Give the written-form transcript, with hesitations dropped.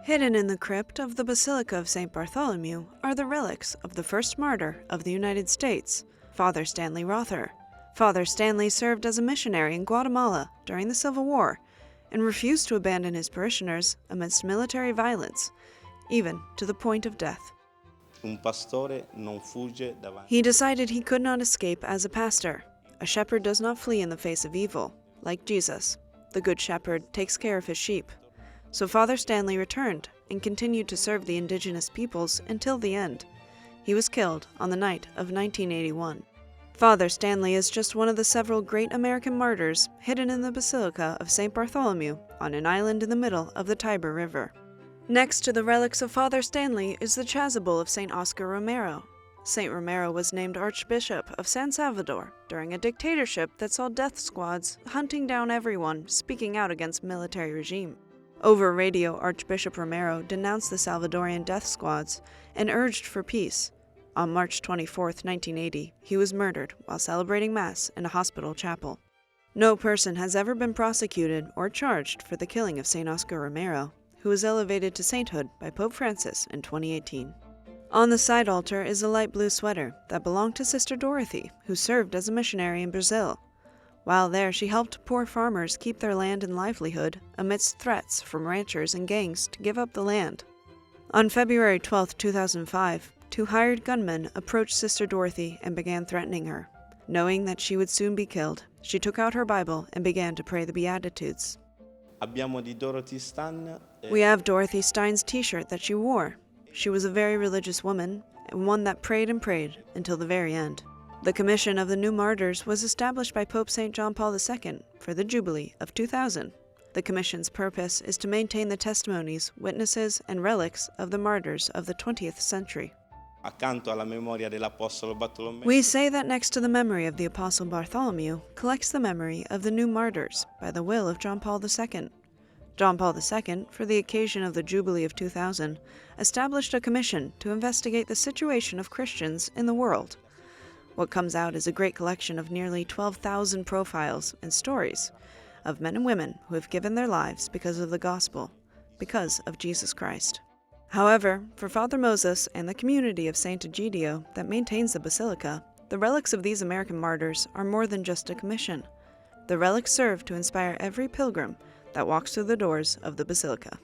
Hidden in the crypt of the Basilica of St. Bartholomew are the relics of the first martyr of the United States, Father Stanley Rother. Father Stanley served as a missionary in Guatemala during the Civil War and refused to abandon his parishioners amidst military violence, even to the point of death. He decided he could not escape as a pastor. A shepherd does not flee in the face of evil. Like Jesus, the Good Shepherd takes care of his sheep. So Father Stanley returned and continued to serve the indigenous peoples until the end. He was killed on the night of 1981. Father Stanley is just one of the several great American martyrs hidden in the Basilica of St. Bartholomew on an island in the middle of the Tiber River. Next to the relics of Father Stanley is the chasuble of St. Oscar Romero. St. Romero was named Archbishop of San Salvador during a dictatorship that saw death squads hunting down everyone speaking out against military regime. Over radio, Archbishop Romero denounced the Salvadorian death squads and urged for peace. On March 24, 1980, he was murdered while celebrating Mass in a hospital chapel. No person has ever been prosecuted or charged for the killing of St. Oscar Romero, who was elevated to sainthood by Pope Francis in 2018. On the side altar is a light blue sweater that belonged to Sister Dorothy, who served as a missionary in Brazil. While there, she helped poor farmers keep their land and livelihood amidst threats from ranchers and gangs to give up the land. On February 12, 2005, two hired gunmen approached Sister Dorothy and began threatening her. Knowing that she would soon be killed, she took out her Bible and began to pray the Beatitudes. We have Dorothy Stein's t-shirt that she wore. She was a very religious woman, and one that prayed and prayed until the very end. The Commission of the New Martyrs was established by Pope St. John Paul II for the Jubilee of 2000. The Commission's purpose is to maintain the testimonies, witnesses, and relics of the martyrs of the 20th century. We say that next to the memory of the Apostle Bartholomew collects the memory of the new martyrs by the will of John Paul II. John Paul II, for the occasion of the Jubilee of 2000, established a commission to investigate the situation of Christians in the world. What comes out is a great collection of nearly 12,000 profiles and stories of men and women who have given their lives because of the gospel, because of Jesus Christ. However, for Father Moses and the community of St. Egidio that maintains the Basilica, the relics of these American martyrs are more than just a commission. The relics serve to inspire every pilgrim that walks through the doors of the Basilica.